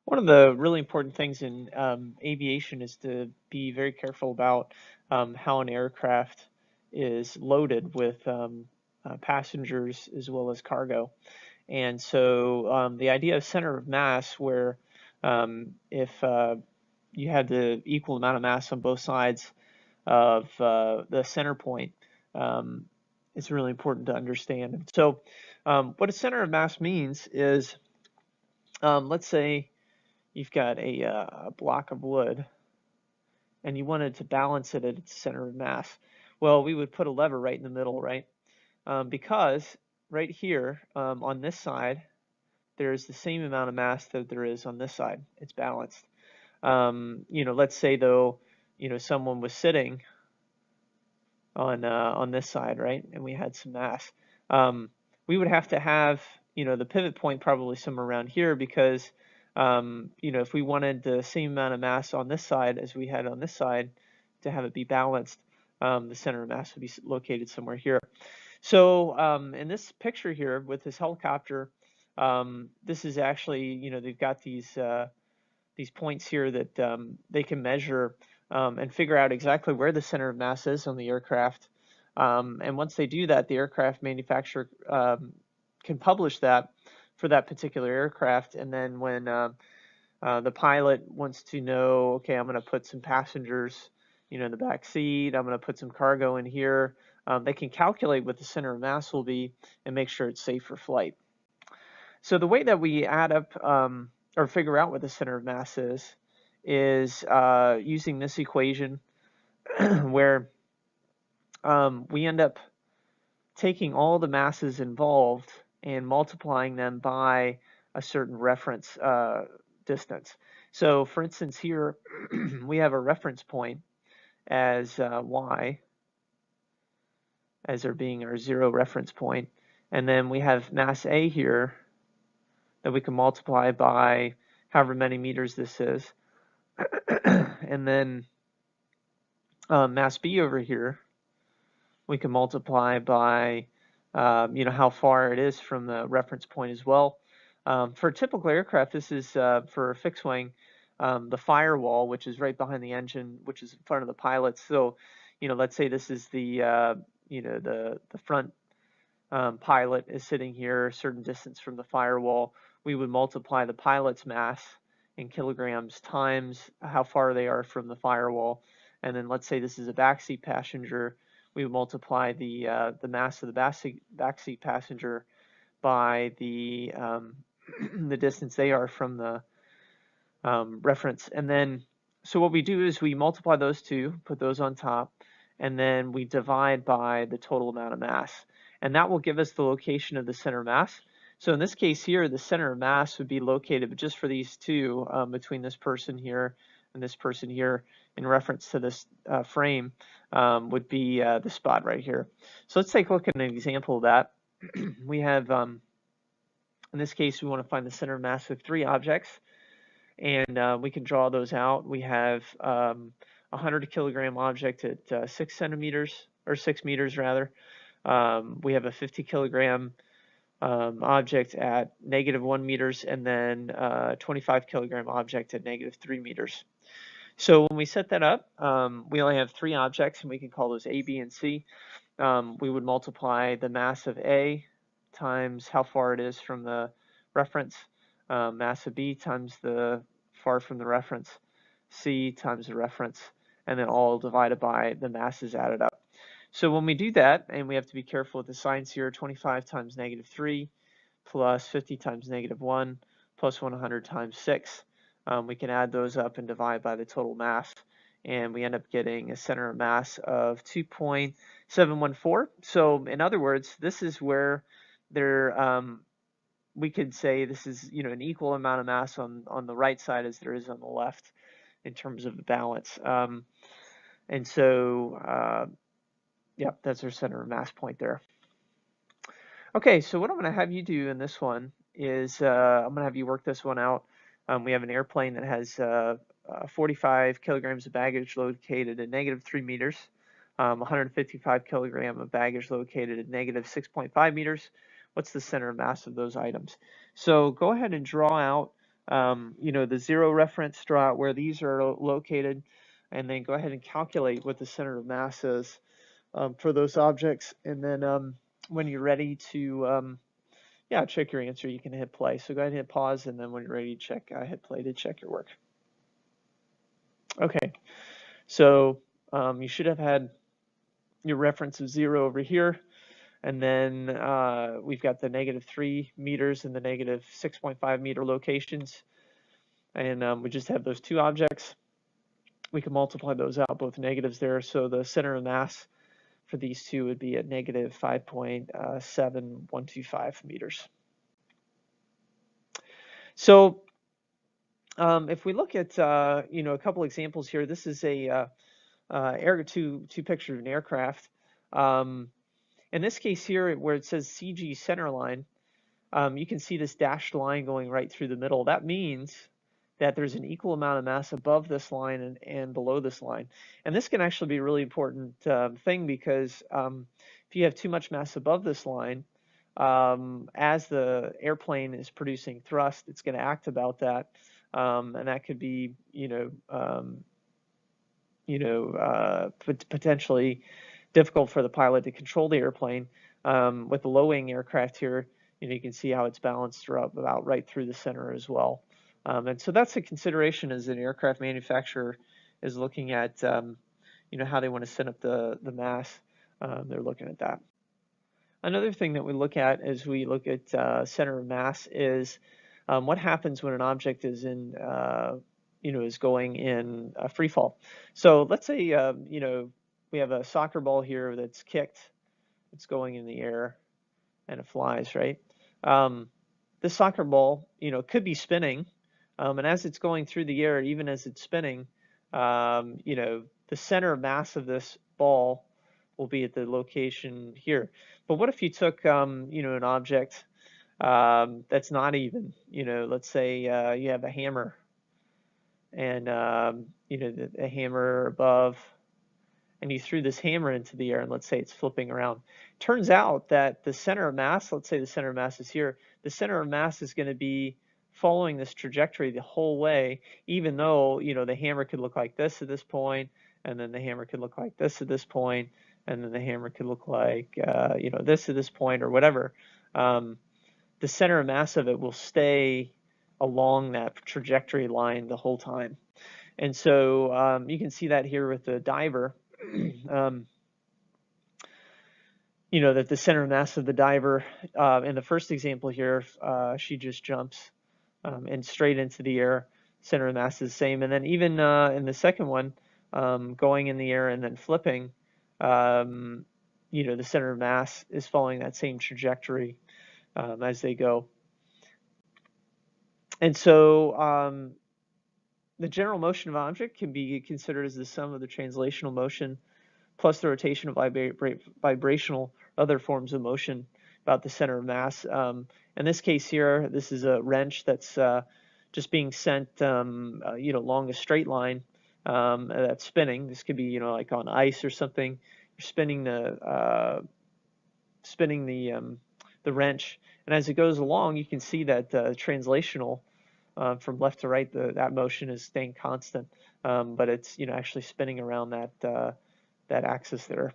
One of the really important things in aviation is to be very careful about how an aircraft is loaded with passengers as well as cargo. And so the idea of center of mass, where if you had the equal amount of mass on both sides of the center point, um, it's really important to understand. And so what a center of mass means is, let's say you've got a block of wood and you wanted to balance it at its center of mass. Well, we would put a lever right in the middle, right? Because right here on this side, there's the same amount of mass that there is on this side. It's balanced. Let's say though, someone was sitting on this side, right? And we had some mass. We would have to have, the pivot point probably somewhere around here because, if we wanted the same amount of mass on this side as we had on this side to have it be balanced, the center of mass would be located somewhere here. So in this picture here with this helicopter, this is actually, they've got these points here that they can measure and figure out exactly where the center of mass is on the aircraft. And once they do that, the aircraft manufacturer can publish that for that particular aircraft. And then when the pilot wants to know, okay, I'm going to put some passengers, in the back seat, I'm going to put some cargo in here, they can calculate what the center of mass will be and make sure it's safe for flight. So the way that we add up or figure out what the center of mass is using this equation where we end up taking all the masses involved and multiplying them by a certain reference distance. So for instance here, we have a reference point as y, as there being our zero reference point. And then we have mass A here that we can multiply by however many meters this is. And then mass B over here, we can multiply by, how far it is from the reference point as well. For a typical aircraft, this is for a fixed wing, the firewall, which is right behind the engine, which is in front of the pilot. So, let's say this is the front pilot is sitting here a certain distance from the firewall. We would multiply the pilot's mass in kilograms times how far they are from the firewall. And then let's say this is a backseat passenger. We would multiply the mass of the backseat passenger by the the distance they are from the reference. And then, so what we do is we multiply those two, put those on top, and then we divide by the total amount of mass. And that will give us the location of the center of mass. So in this case here, the center of mass would be located just for these two, between this person here and this person here, in reference to this frame, would be the spot right here. So let's take a look at an example of that. We have, in this case, we want to find the center of mass with three objects, and we can draw those out. We have a 100 kilogram object at 6 centimeters, or 6 meters rather. We have a 50 kilogram object at -1 meters, and then 25 kilogram object at -3 meters. So when we set that up, we only have three objects, and we can call those A, B, and C. We would multiply the mass of A times how far it is from the reference, mass of B times the far from the reference, C times the reference, and then all divided by the masses added up. So when we do that, and we have to be careful with the signs here, 25 times -3 plus 50 times -1 plus 100 times 6. We can add those up and divide by the total mass, and we end up getting a center of mass of 2.714. So in other words, this is where we could say this is an equal amount of mass on the right side as there is on the left in terms of the balance. And so yeah, that's our center of mass point there. Okay, so what I'm going to have you do in this one is I'm going to have you work this one out. We have an airplane that has 45 kilograms of baggage located at -3 meters, 155 kilogram of baggage located at -6.5 meters. What's the center of mass of those items? So go ahead and draw out you know, the zero reference, draw out where these are located, and then go ahead and calculate what the center of mass is for those objects. And then when you're ready to, yeah, check your answer, you can hit play. So go ahead and hit pause, and then when you're ready to check, hit play to check your work. Okay, so you should have had your reference of 0 over here, and then we've got the -3 meters and the -6.5 meter locations, and we just have those two objects. We can multiply those out, both negatives there, so the center of mass for these two would be at -5.7125 meters. So if we look at you know, a couple examples here, this is a two pictures of an aircraft. In this case here, where it says CG center line, you can see this dashed line going right through the middle. That means that there's an equal amount of mass above this line and below this line. And this can actually be a really important thing, because if you have too much mass above this line, as the airplane is producing thrust, it's going to act about that. And that could be, potentially difficult for the pilot to control the airplane. With the low-wing aircraft here, you can see how it's balanced about right through the center as well. And so that's a consideration as an aircraft manufacturer is looking at, how they want to set up the mass. They're looking at that. Another thing that we look at as we look at center of mass is what happens when an object is in, is going in a free fall. So let's say, we have a soccer ball here that's kicked, it's going in the air, and it flies, right? This soccer ball, could be spinning, and as it's going through the air, even as it's spinning, the center of mass of this ball will be at the location here. But what if you took, an object that's not even, let's say you have a hammer, and, a hammer above, and you threw this hammer into the air, and let's say it's flipping around. Turns out that the center of mass, let's say the center of mass is here, the center of mass is going to be following this trajectory the whole way, even though, the hammer could look like this at this point, and then the hammer could look like this at this point, and then the hammer could look like, this at this point, or whatever. The center of mass of it will stay along that trajectory line the whole time. And so you can see that here with the diver. That the center of mass of the diver, in the first example here, she just jumps and straight into the air. Center of mass is the same. And then even in the second one, going in the air and then flipping, the center of mass is following that same trajectory as they go. And so the general motion of an object can be considered as the sum of the translational motion plus the rotation of vibrational other forms of motion about the center of mass. In this case here, this is a wrench that's just being sent, along a straight line that's spinning. This could be, like on ice or something. You're spinning the wrench, and as it goes along, you can see that translational from left to right, that motion is staying constant, but it's actually spinning around that axis there.